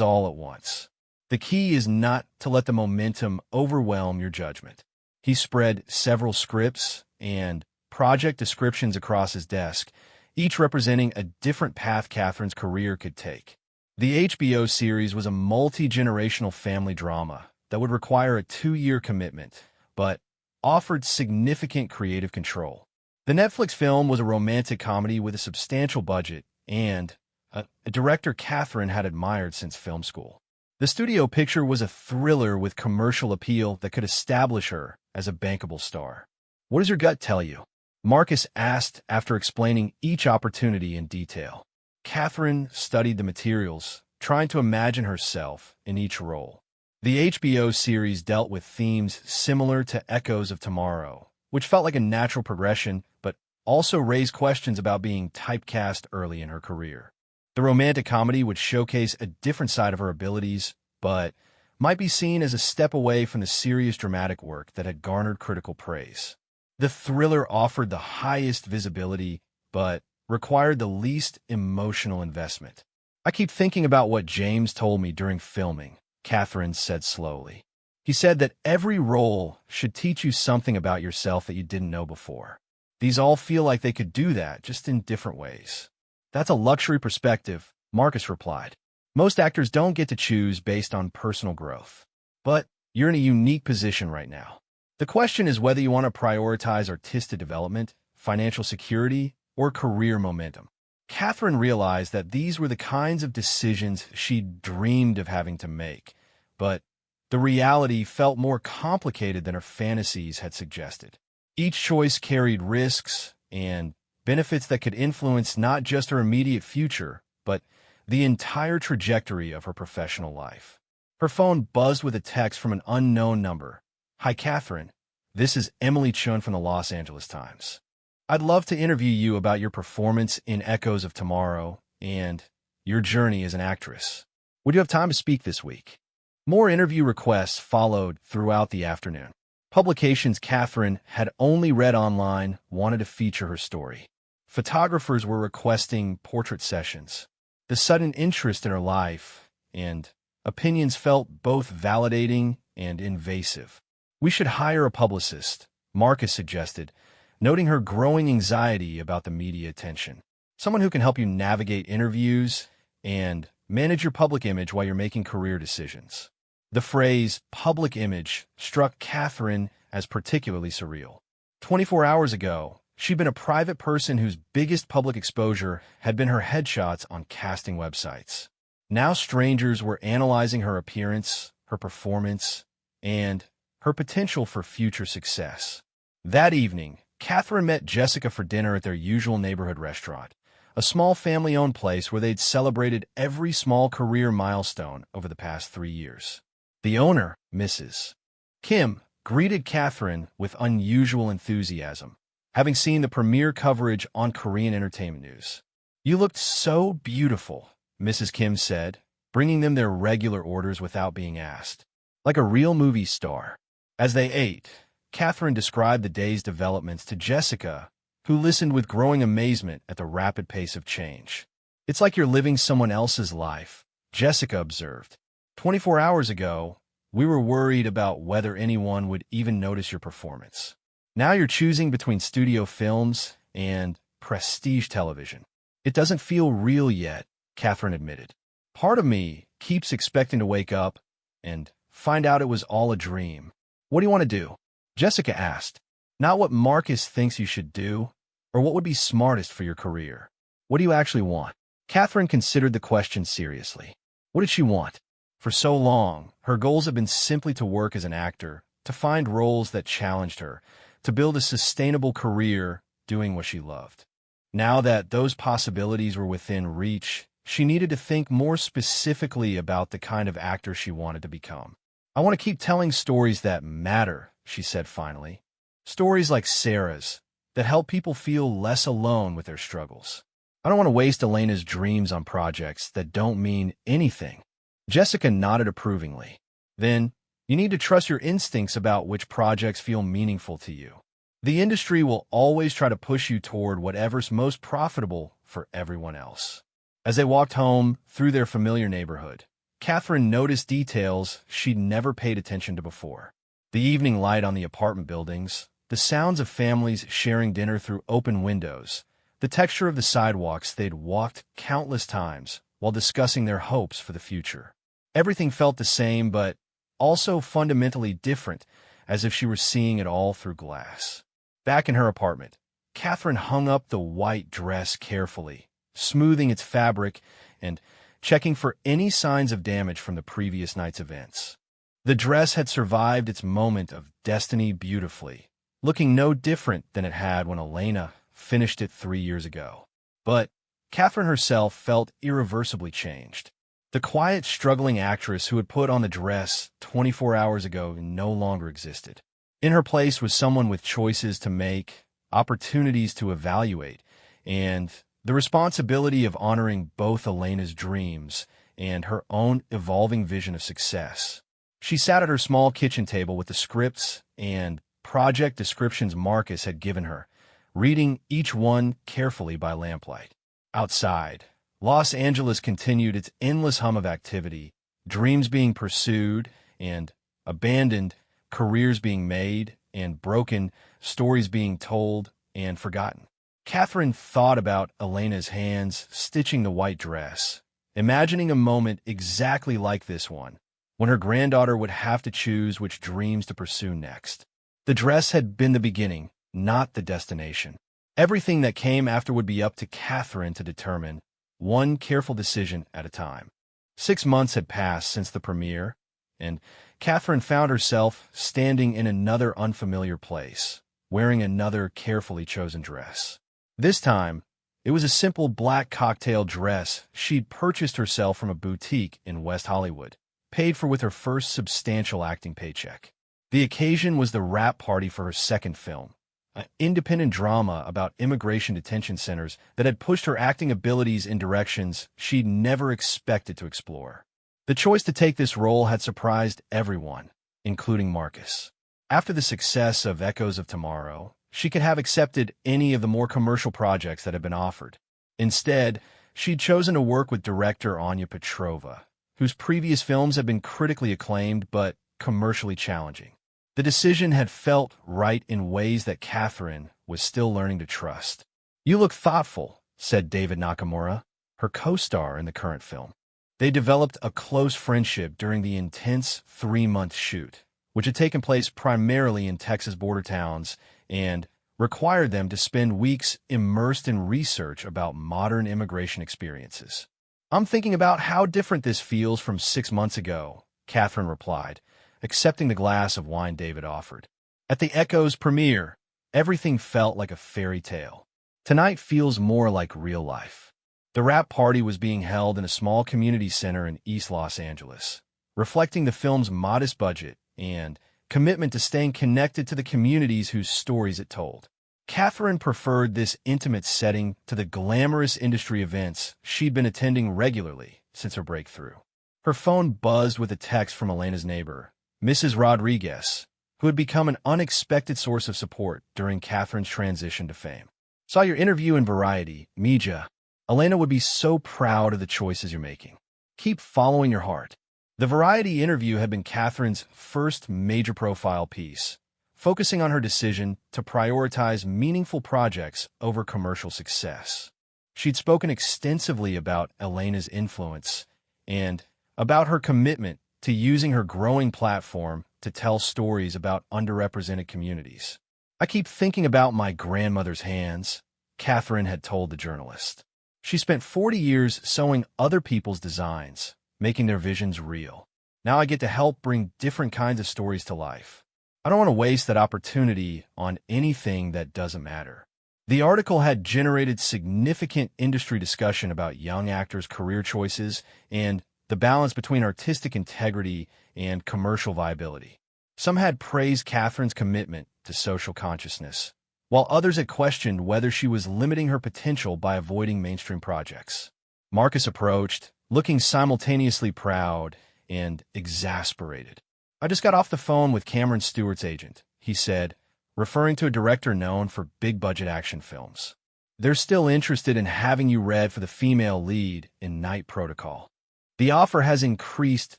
S1: all at once. The key is not to let the momentum overwhelm your judgment." He spread several scripts and project descriptions across his desk, each representing a different path Catherine's career could take. The HBO series was a multi-generational family drama that would require a 2-year commitment, but offered significant creative control. The Netflix film was a romantic comedy with a substantial budget and a director Catherine had admired since film school. The studio picture was a thriller with commercial appeal that could establish her as a bankable star. "What does your gut tell you?" Marcus asked after explaining each opportunity in detail. Catherine studied the materials, trying to imagine herself in each role. The HBO series dealt with themes similar to Echoes of Tomorrow, which felt like a natural progression, but also raised questions about being typecast early in her career. The romantic comedy would showcase a different side of her abilities, but might be seen as a step away from the serious dramatic work that had garnered critical praise. The thriller offered the highest visibility, but required the least emotional investment. "I keep thinking about what James told me during filming," Catherine said slowly. "He said that every role should teach you something about yourself that you didn't know before. These all feel like they could do that, just in different ways." "That's a luxury perspective," Marcus replied. "Most actors don't get to choose based on personal growth. But you're in a unique position right now. The question is whether you want to prioritize artistic development, financial security, or career momentum." Catherine realized that these were the kinds of decisions she dreamed of having to make, but the reality felt more complicated than her fantasies had suggested. Each choice carried risks and benefits that could influence not just her immediate future, but the entire trajectory of her professional life. Her phone buzzed with a text from an unknown number. "Hi, Catherine. This is Emily Chun from the Los Angeles Times. I'd love to interview you about your performance in Echoes of Tomorrow and your journey as an actress. Would you have time to speak this week?" More interview requests followed throughout the afternoon. Publications Catherine had only read online wanted to feature her story. Photographers were requesting portrait sessions. The sudden interest in her life and opinions felt both validating and invasive. "We should hire a publicist," Marcus suggested, noting her growing anxiety about the media attention. "Someone who can help you navigate interviews and manage your public image while you're making career decisions." The phrase public image struck Catherine as particularly surreal. 24 hours ago, she'd been a private person whose biggest public exposure had been her headshots on casting websites. Now strangers were analyzing her appearance, her performance, and her potential for future success. That evening, Catherine met Jessica for dinner at their usual neighborhood restaurant, a small family-owned place where they'd celebrated every small career milestone over the past 3 years. The owner, Mrs. Kim, greeted Catherine with unusual enthusiasm, having seen the premiere coverage on Korean entertainment news. "You looked so beautiful," Mrs. Kim said, bringing them their regular orders without being asked. "Like a real movie star." As they ate, Catherine described the day's developments to Jessica, who listened with growing amazement at the rapid pace of change. "It's like you're living someone else's life," Jessica observed. 24 hours ago, we were worried about whether anyone would even notice your performance. Now you're choosing between studio films and prestige television. It doesn't feel real yet," Catherine admitted. "Part of me keeps expecting to wake up and find out it was all a dream." "What do you want to do?" Jessica asked. "Not what Marcus thinks you should do, or what would be smartest for your career. What do you actually want?" Catherine considered the question seriously. What did she want? For so long, her goals had been simply to work as an actor, to find roles that challenged her, to build a sustainable career doing what she loved. Now that those possibilities were within reach, she needed to think more specifically about the kind of actor she wanted to become. "I want to keep telling stories that matter," she said finally. "Stories like Sarah's, that help people feel less alone with their struggles. I don't want to waste Elena's dreams on projects that don't mean anything. Jessica nodded approvingly. Then, you need to trust your instincts about which projects feel meaningful to you. The industry will always try to push you toward whatever's most profitable for everyone else. As they walked home through their familiar neighborhood, Catherine noticed details she'd never paid attention to before. The evening light on the apartment buildings, the sounds of families sharing dinner through open windows, the texture of the sidewalks they'd walked countless times while discussing their hopes for the future. Everything felt the same, but also fundamentally different, as if she were seeing it all through glass. Back in her apartment, Catherine hung up the white dress carefully, smoothing its fabric and checking for any signs of damage from the previous night's events. The dress had survived its moment of destiny beautifully, looking no different than it had when Elena finished it 3 years ago. But Catherine herself felt irreversibly changed. The quiet, struggling actress who had put on the dress 24 hours ago no longer existed. In her place was someone with choices to make, opportunities to evaluate, and the responsibility of honoring both Elena's dreams and her own evolving vision of success. She sat at her small kitchen table with the scripts and project descriptions Marcus had given her, reading each one carefully by lamplight. Outside, Los Angeles continued its endless hum of activity, dreams being pursued and abandoned, careers being made and broken, stories being told and forgotten. Catherine thought about Elena's hands stitching the white dress, imagining a moment exactly like this one, when her granddaughter would have to choose which dreams to pursue next. The dress had been the beginning, not the destination. Everything that came after would be up to Catherine to determine, one careful decision at a time. 6 months had passed since the premiere, and Catherine found herself standing in another unfamiliar place, wearing another carefully chosen dress. This time, it was a simple black cocktail dress she'd purchased herself from a boutique in West Hollywood, paid for with her first substantial acting paycheck. The occasion was the wrap party for her second film, an independent drama about immigration detention centers that had pushed her acting abilities in directions she'd never expected to explore. The choice to take this role had surprised everyone, including Marcus. After the success of Echoes of Tomorrow, she could have accepted any of the more commercial projects that had been offered. Instead, she'd chosen to work with director Anya Petrova, whose previous films had been critically acclaimed but commercially challenging. The decision had felt right in ways that Catherine was still learning to trust. "You look thoughtful," said David Nakamura, her co-star in the current film. They developed a close friendship during the intense 3-month shoot, which had taken place primarily in Texas border towns and required them to spend weeks immersed in research about modern immigration experiences. "I'm thinking about how different this feels from 6 months ago," Catherine replied, accepting the glass of wine David offered. "At the Echoes premiere, everything felt like a fairy tale. Tonight feels more like real life." The wrap party was being held in a small community center in East Los Angeles, reflecting the film's modest budget and commitment to staying connected to the communities whose stories it told. Catherine preferred this intimate setting to the glamorous industry events she'd been attending regularly since her breakthrough. Her phone buzzed with a text from Elena's neighbor, Mrs. Rodriguez, who had become an unexpected source of support during Catherine's transition to fame. "Saw your interview in Variety, Mija. Elena would be so proud of the choices you're making. Keep following your heart." The Variety interview had been Catherine's first major profile piece, focusing on her decision to prioritize meaningful projects over commercial success. She'd spoken extensively about Elena's influence and about her commitment to using her growing platform to tell stories about underrepresented communities. "I keep thinking about my grandmother's hands," Catherine had told the journalist. She spent 40 years sewing other people's designs, making their visions real. "Now I get to help bring different kinds of stories to life. I don't want to waste that opportunity on anything that doesn't matter." The article had generated significant industry discussion about young actors' career choices and the balance between artistic integrity and commercial viability. Some had praised Catherine's commitment to social consciousness, while others had questioned whether she was limiting her potential by avoiding mainstream projects. Marcus approached, looking simultaneously proud and exasperated. "I just got off the phone with Cameron Stewart's agent," he said, referring to a director known for big-budget action films. "They're still interested in having you read for the female lead in Night Protocol. The offer has increased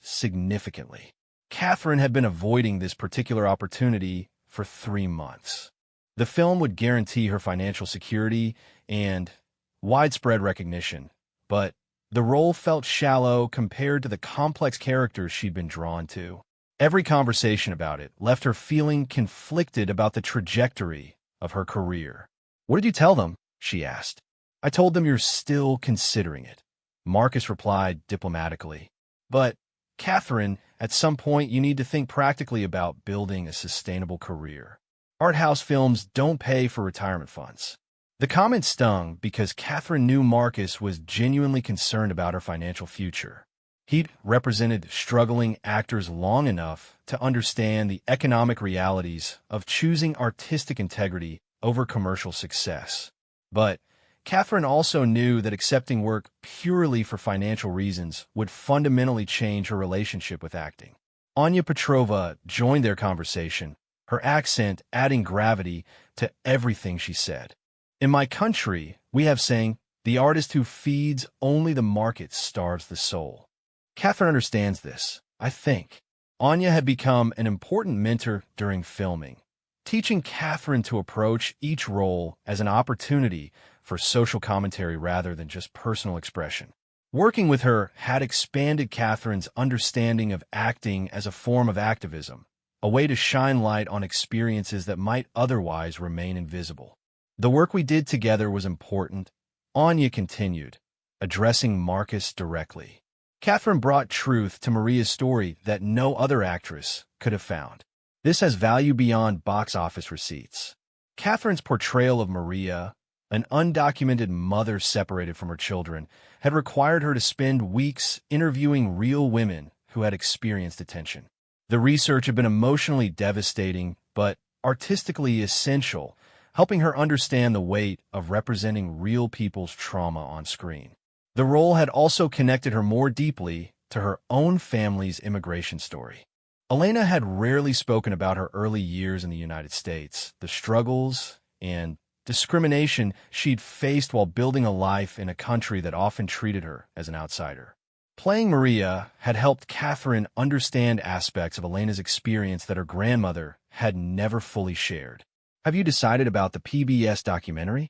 S1: significantly." Catherine had been avoiding this particular opportunity for 3 months. The film would guarantee her financial security and widespread recognition, but the role felt shallow compared to the complex characters she'd been drawn to. Every conversation about it left her feeling conflicted about the trajectory of her career. "What did you tell them?" she asked. "I told them you're still considering it," Marcus replied diplomatically. "But, Catherine, at some point you need to think practically about building a sustainable career. Art house films don't pay for retirement funds." The comment stung because Catherine knew Marcus was genuinely concerned about her financial future. He'd represented struggling actors long enough to understand the economic realities of choosing artistic integrity over commercial success. But Catherine also knew that accepting work purely for financial reasons would fundamentally change her relationship with acting. Anya Petrova joined their conversation, her accent adding gravity to everything she said. "In my country, we have saying, 'The artist who feeds only the market starves the soul.' Catherine understands this, I think." Anya had become an important mentor during filming, teaching Catherine to approach each role as an opportunity for social commentary rather than just personal expression. Working with her had expanded Catherine's understanding of acting as a form of activism, a way to shine light on experiences that might otherwise remain invisible. "The work we did together was important," Anya continued, addressing Marcus directly. Catherine brought truth to Maria's story that no other actress could have found. This has value beyond box office receipts. Catherine's portrayal of Maria, an undocumented mother separated from her children, had required her to spend weeks interviewing real women who had experienced detention. The research had been emotionally devastating, but artistically essential, helping her understand the weight of representing real people's trauma on screen. The role had also connected her more deeply to her own family's immigration story. Elena had rarely spoken about her early years in the United States, the struggles and discrimination she'd faced while building a life in a country that often treated her as an outsider. Playing Maria had helped Catherine understand aspects of Elena's experience that her grandmother had never fully shared. "Have you decided about the PBS documentary?"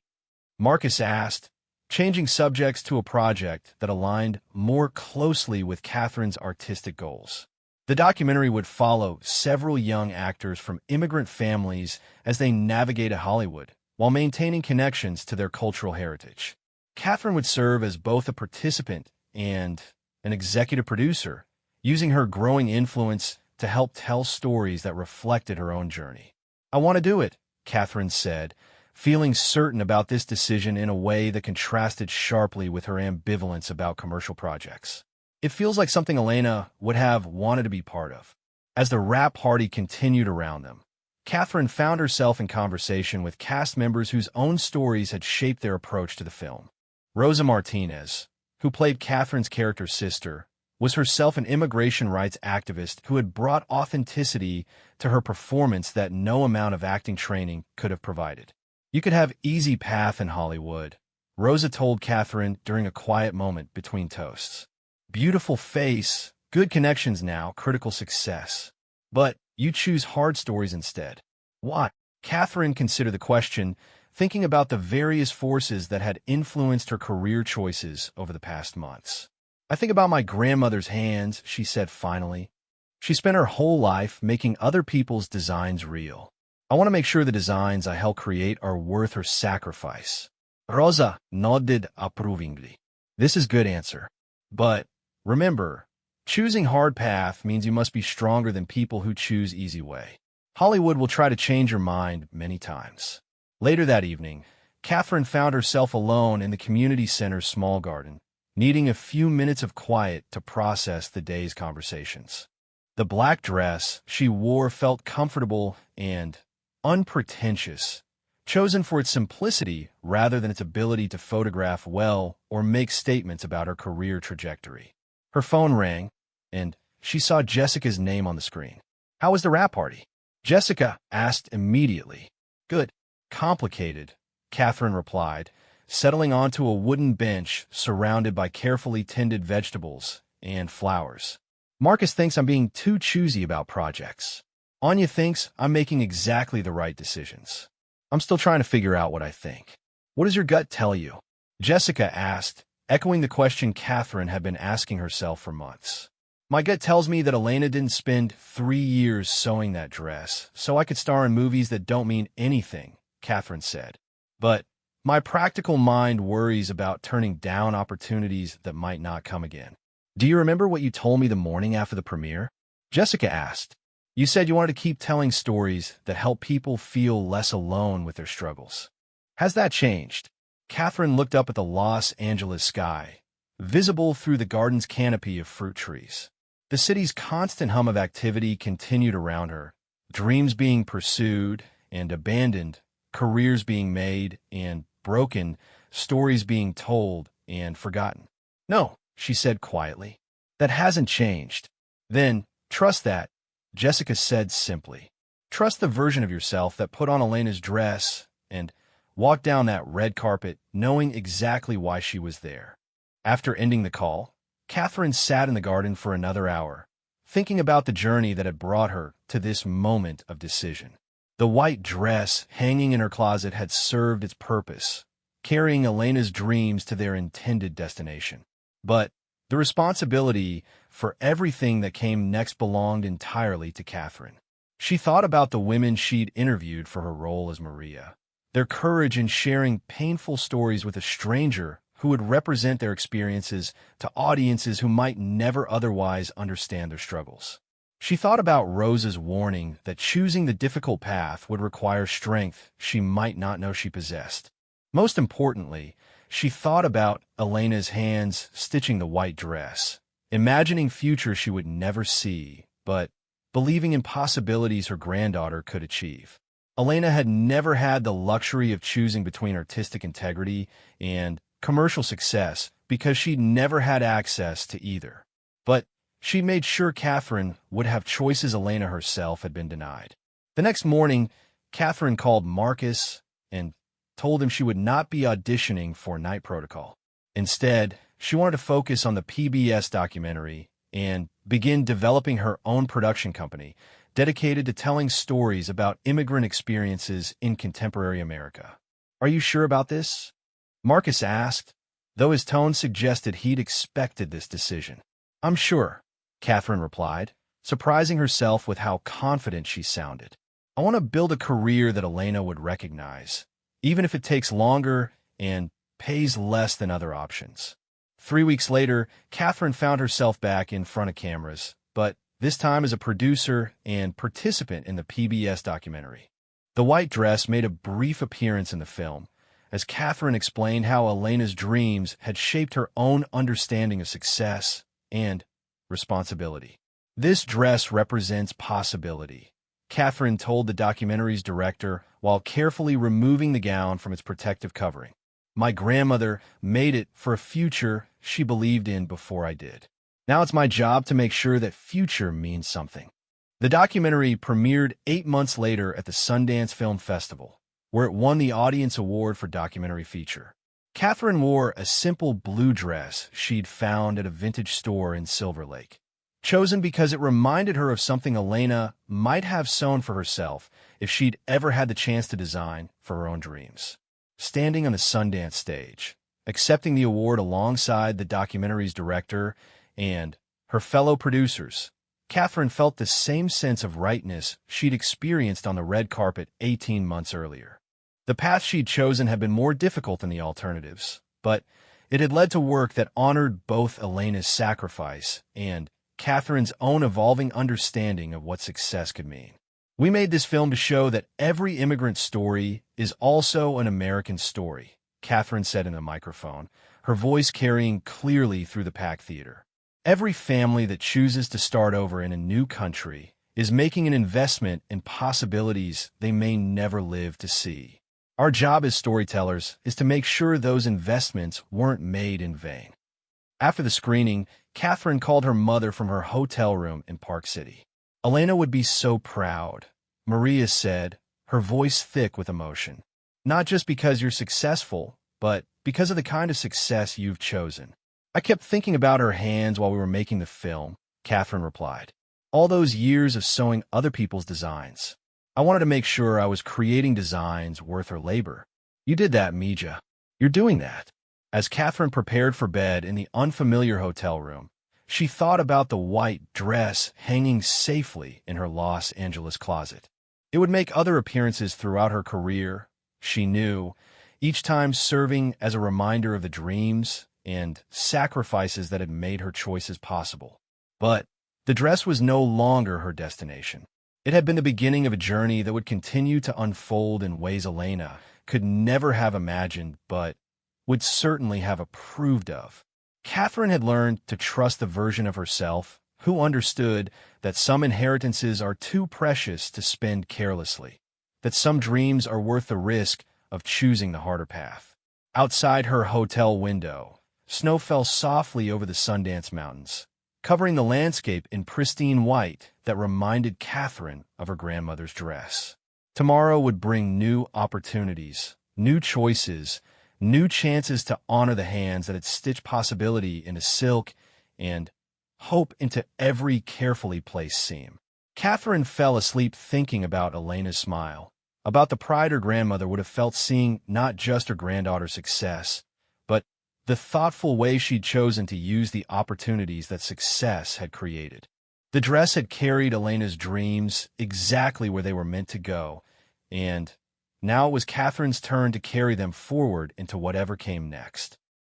S1: Marcus asked, changing subjects to a project that aligned more closely with Catherine's artistic goals. The documentary would follow several young actors from immigrant families as they navigated Hollywood, while maintaining connections to their cultural heritage. Catherine would serve as both a participant and an executive producer, using her growing influence to help tell stories that reflected her own journey. "I want to do it," Catherine said, feeling certain about this decision in a way that contrasted sharply with her ambivalence about commercial projects. It feels like something Elena would have wanted to be part of. As the wrap party continued around them, Catherine found herself in conversation with cast members whose own stories had shaped their approach to the film. Rosa Martinez, who played Catherine's character's sister, was herself an immigration rights activist who had brought authenticity to her performance that no amount of acting training could have provided. "You could have easy path in Hollywood," Rosa told Catherine during a quiet moment between toasts. "Beautiful face, good connections now, critical success. But you choose hard stories instead." "Why?" Catherine considered the question, thinking about the various forces that had influenced her career choices over the past months. "I think about my grandmother's hands," she said finally. "She spent her whole life making other people's designs real. I want to make sure the designs I help create are worth her sacrifice." Rosa nodded approvingly. "This is a good answer. But remember, choosing hard path means you must be stronger than people who choose easy way. Hollywood will try to change your mind many times." Later that evening, Catherine found herself alone in the community center's small garden, needing a few minutes of quiet to process the day's conversations. The black dress she wore felt comfortable and unpretentious, chosen for its simplicity rather than its ability to photograph well or make statements about her career trajectory. Her phone rang, and she saw Jessica's name on the screen. "How was the wrap party?" Jessica asked immediately. "Good. Complicated," Catherine replied, settling onto a wooden bench surrounded by carefully tended vegetables and flowers. "Marcus thinks I'm being too choosy about projects. Anya thinks I'm making exactly the right decisions. I'm still trying to figure out what I think." "What does your gut tell you?" Jessica asked, echoing the question Catherine had been asking herself for months. "My gut tells me that Elena didn't spend 3 years sewing that dress so I could star in movies that don't mean anything," Catherine said. "But my practical mind worries about turning down opportunities that might not come again." "Do you remember what you told me the morning after the premiere?" Jessica asked. "You said you wanted to keep telling stories that help people feel less alone with their struggles. Has that changed?" Catherine looked up at the Los Angeles sky, visible through the garden's canopy of fruit trees. The city's constant hum of activity continued around her, dreams being pursued and abandoned, careers being made and broken, stories being told and forgotten. "No," she said quietly. "That hasn't changed." "Then, trust that," Jessica said simply. "Trust the version of yourself that put on Elena's dress and walked down that red carpet knowing exactly why she was there." After ending the call, Catherine sat in the garden for another hour, thinking about the journey that had brought her to this moment of decision. The white dress hanging in her closet had served its purpose, carrying Elena's dreams to their intended destination. But the responsibility for everything that came next belonged entirely to Catherine. She thought about the women she'd interviewed for her role as Maria, their courage in sharing painful stories with a stranger who would represent their experiences to audiences who might never otherwise understand their struggles. She thought about Rose's warning that choosing the difficult path would require strength she might not know she possessed. Most importantly, she thought about Elena's hands stitching the white dress, imagining futures she would never see, but believing in possibilities her granddaughter could achieve. Elena had never had the luxury of choosing between artistic integrity and commercial success because she'd never had access to either. But she made sure Catherine would have choices Elena herself had been denied. The next morning, Catherine called Marcus and told him she would not be auditioning for Night Protocol. Instead, she wanted to focus on the PBS documentary and begin developing her own production company dedicated to telling stories about immigrant experiences in contemporary America. "Are you sure about this?" Marcus asked, though his tone suggested he'd expected this decision. "I'm sure," Catherine replied, surprising herself with how confident she sounded. "I want to build a career that Elena would recognize, even if it takes longer and pays less than other options." 3 weeks later, Catherine found herself back in front of cameras, but this time as a producer and participant in the PBS documentary. The white dress made a brief appearance in the film, as Catherine explained how Elena's dreams had shaped her own understanding of success and responsibility. "This dress represents possibility," Catherine told the documentary's director while carefully removing the gown from its protective covering. "My grandmother made it for a future she believed in before I did. Now it's my job to make sure that future means something." The documentary premiered 8 months later at the Sundance Film Festival, where it won the Audience Award for Documentary Feature. Catherine wore a simple blue dress she'd found at a vintage store in Silver Lake, chosen because it reminded her of something Elena might have sewn for herself if she'd ever had the chance to design for her own dreams. Standing on the Sundance stage, accepting the award alongside the documentary's director and her fellow producers, Catherine felt the same sense of rightness she'd experienced on the red carpet 18 months earlier. The path she'd chosen had been more difficult than the alternatives, but it had led to work that honored both Elena's sacrifice and Catherine's own evolving understanding of what success could mean. "We made this film to show that every immigrant story is also an American story," Catherine said in a microphone, her voice carrying clearly through the packed theater. "Every family that chooses to start over in a new country is making an investment in possibilities they may never live to see. Our job as storytellers is to make sure those investments weren't made in vain. After the screening, Catherine called her mother from her hotel room in Park City. Elena would be so proud, Maria said, her voice thick with emotion. Not just because you're successful, but because of the kind of success you've chosen. I kept thinking about her hands while we were making the film, Catherine replied. All those years of sewing other people's designs. I wanted to make sure I was creating designs worth her labor. You did that, Mija. You're doing that. As Catherine prepared for bed in the unfamiliar hotel room, she thought about the white dress hanging safely in her Los Angeles closet. It would make other appearances throughout her career, she knew, each time serving as a reminder of the dreams and sacrifices that had made her choices possible. But the dress was no longer her destination. It had been the beginning of a journey that would continue to unfold in ways Elena could never have imagined, but would certainly have approved of. Catherine had learned to trust the version of herself who understood that some inheritances are too precious to spend carelessly, that some dreams are worth the risk of choosing the harder path. Outside her hotel window, snow fell softly over the Sundance Mountains, covering the landscape in pristine white that reminded Catherine of her grandmother's dress. Tomorrow would bring new opportunities, new choices, new chances to honor the hands that had stitched possibility into silk and hope into every carefully placed seam. Catherine fell asleep thinking about Elena's smile, about the pride her grandmother would have felt seeing not just her granddaughter's success, but the thoughtful way she'd chosen to use the opportunities that success had created. The dress had carried Elena's dreams exactly where they were meant to go, and now it was Catherine's turn to carry them forward into whatever came next.